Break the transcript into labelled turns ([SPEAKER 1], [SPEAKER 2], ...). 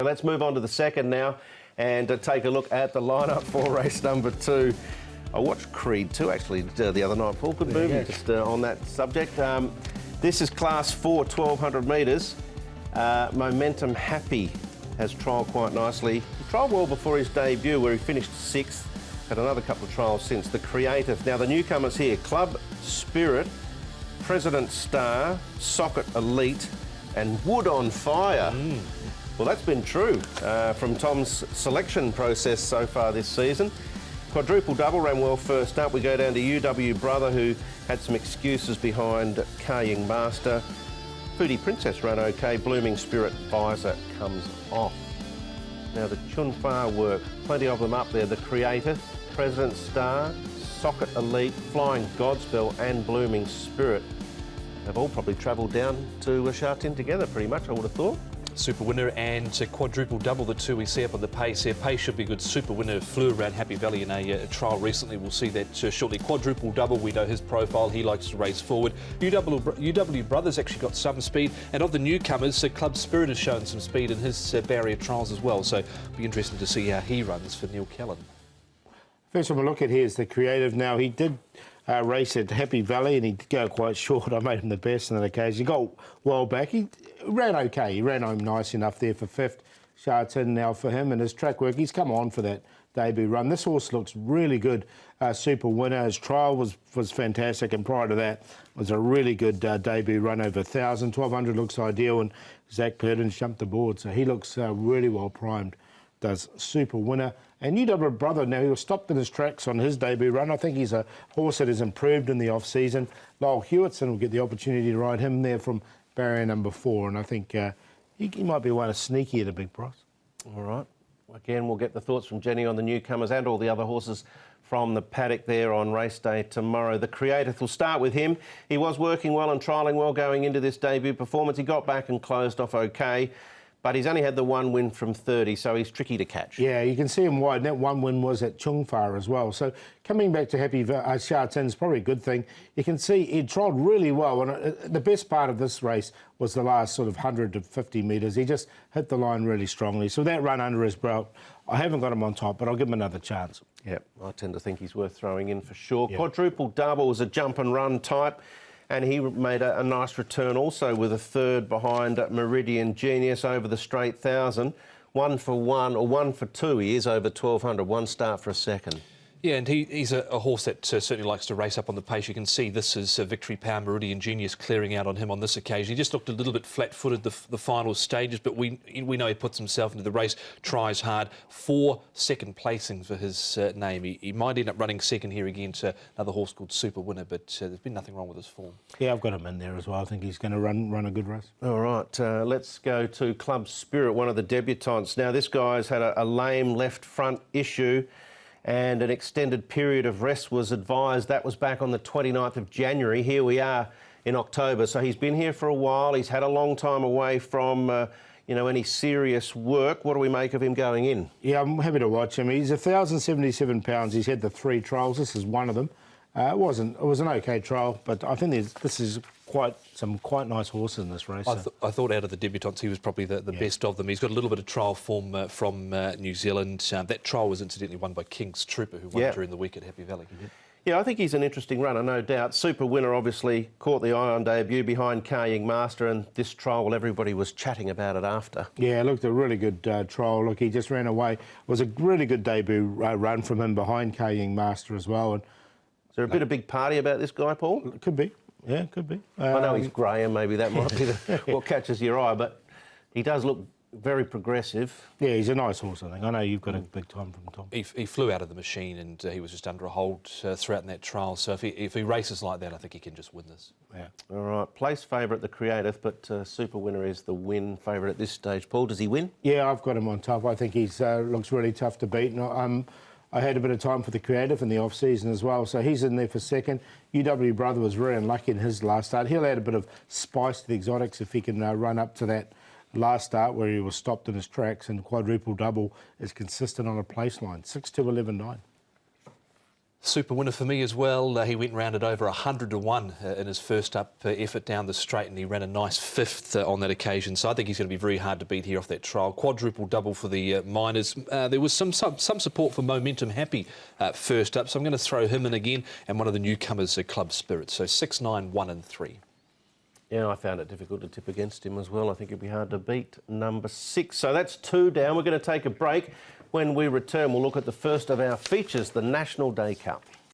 [SPEAKER 1] Let's move on to the second now and take a look at the lineup for race number 2. I watched Creed 2 actually the other night, Paul. Good movie, just on that subject. This is Class 4, 1200 metres. Momentum Happy has trialled quite nicely. He trialled well before his debut where he finished 6th. Had another couple of trials since. The Creative. Now the newcomers here, Club Spirit, President Star, Socket Elite and Wood on Fire. Well, that's been true from Tom's selection process so far this season. Quadruple Double ran well first up. We go down to UW Brother, who had some excuses behind Kaying Master. Foodie Princess ran okay. Blooming Spirit Visor comes off. Now the Chunfa work, plenty of them up there. The Creative, President Star, Socket Elite, Flying Godspell and Blooming Spirit have all probably travelled down to Sha Tin together pretty much, I would have thought.
[SPEAKER 2] Super Winner and Quadruple Double, the two we see up on the pace here. Pace should be good. Super Winner flew around Happy Valley in a trial recently. We'll see that shortly. Quadruple Double, we know his profile. He likes to race forward. UW Brothers actually got some speed. And of the newcomers, Club Spirit has shown some speed in his barrier trials as well. So it'll be interesting to see how he runs for Neil Callan.
[SPEAKER 3] First one we look at here is the Creative. Now, he did race at Happy Valley and he'd go quite short. I made him the best on that occasion. He got well back. He ran okay. He ran home nice enough there for 5th. Sha Tin now for him and his track work. He's come on for that debut run. This horse looks really good. Super Winner. His trial was fantastic, and prior to that was a really good debut run over 1,000. 1,200 looks ideal, and Zach Purdon's jumped the board, so he looks really well primed. Does Super Winner. And UW Brother, now he was stopped in his tracks on his debut run. I think he's a horse that has improved in the off-season. Lyle Hewitson will get the opportunity to ride him there from barrier number 4, and I think he might be one of sneaky at a big price.
[SPEAKER 1] All right. Again, we'll get the thoughts from Jenny on the newcomers and all the other horses from the paddock there on race day tomorrow. The Creative will start with him. He was working well and trialling well going into this debut performance. He got back and closed off okay. But he's only had the one win from 30, so he's tricky to catch. Yeah,
[SPEAKER 3] you can see him wide. And that one win was at Chungfa as well. So coming back to Sha Tin is probably a good thing. You can see he trialled really well. And the best part of this race was the last sort of 100 to 50 metres. He just hit the line really strongly. So that run under his belt, I haven't got him on top, but I'll give him another chance.
[SPEAKER 1] Yeah, I tend to think he's worth throwing in for sure. Yep. Quadruple Double was a jump and run type. And he made a nice return also with a 3rd behind Meridian Genius over the straight 1,000. 1 for 1, or 1 for 2 he is over 1,200. 1 start for a second.
[SPEAKER 2] Yeah, and he's a horse that certainly likes to race up on the pace. You can see this is Victory Power, Meridian Genius clearing out on him on this occasion. He just looked a little bit flat-footed the final stages, but we know he puts himself into the race, tries hard. 4 second placings for his name. He might end up running second here again to another horse called Super Winner, but there's been nothing wrong with his form.
[SPEAKER 3] Yeah, I've got him in there as well. I think he's going to run a good race.
[SPEAKER 1] All right, let's go to Club Spirit, one of the debutants. Now, this guy's had a lame left front issue, and an extended period of rest was advised. That was back on the 29th of January. Here we are in October. So he's been here for a while. He's had a long time away from, any serious work. What do we make of him going in?
[SPEAKER 3] Yeah, I'm happy to watch him. He's 1,077 pounds. He's had the 3 trials. This is one of them. It was an okay trial, but I think this is some quite nice horses in this race.
[SPEAKER 2] I thought out of the debutants he was probably the best of them. He's got a little bit of trial form from New Zealand. That trial was incidentally won by King's Trooper, who won during the week at Happy Valley.
[SPEAKER 1] Yeah, I think he's an interesting runner, no doubt. Super Winner obviously caught the eye on debut behind Kaying Master, and this trial, everybody was chatting about it after.
[SPEAKER 3] Yeah, it looked a really good trial. Look, he just ran away. It was a really good debut run from him behind Kaying Master as well. And
[SPEAKER 1] is there a bit of big party about this guy, Paul?
[SPEAKER 3] It could be. Yeah, it could be.
[SPEAKER 1] I know he's grey and maybe that might be what catches your eye, but he does look very progressive.
[SPEAKER 3] Yeah, he's a nice horse, I think. I know you've got a big time from Tom.
[SPEAKER 2] He flew out of the machine and he was just under a hold throughout in that trial. So if he races like that, I think he can just win this.
[SPEAKER 3] Yeah.
[SPEAKER 1] All right. Place favourite, the Creative, but Super Winner is the win favourite at this stage. Paul, does he win?
[SPEAKER 3] Yeah, I've got him on top. I think he looks really tough to beat. And I had a bit of time for the Creative in the off-season as well, so he's in there for second. UW Brother was very unlucky in his last start. He'll add a bit of spice to the exotics if he can run up to that last start where he was stopped in his tracks, and Quadruple Double is consistent on a place line, 6-2-11-9.
[SPEAKER 2] Super winner for me as well. He went rounded over 100 to 1 in his first up effort down the straight, and he ran a nice fifth on that occasion. So I think he's going to be very hard to beat here off that trial. Quadruple double for the Miners. There was some support for Momentum Happy first up, so I'm going to throw him in again, and one of the newcomers, Club Spirit. So 6, 9, 1 and 3.
[SPEAKER 1] Yeah, I found it difficult to tip against him as well. I think it'd be hard to beat number 6. So that's 2 down. We're going to take a break. When we return, we'll look at the first of our features, the National Day Cup.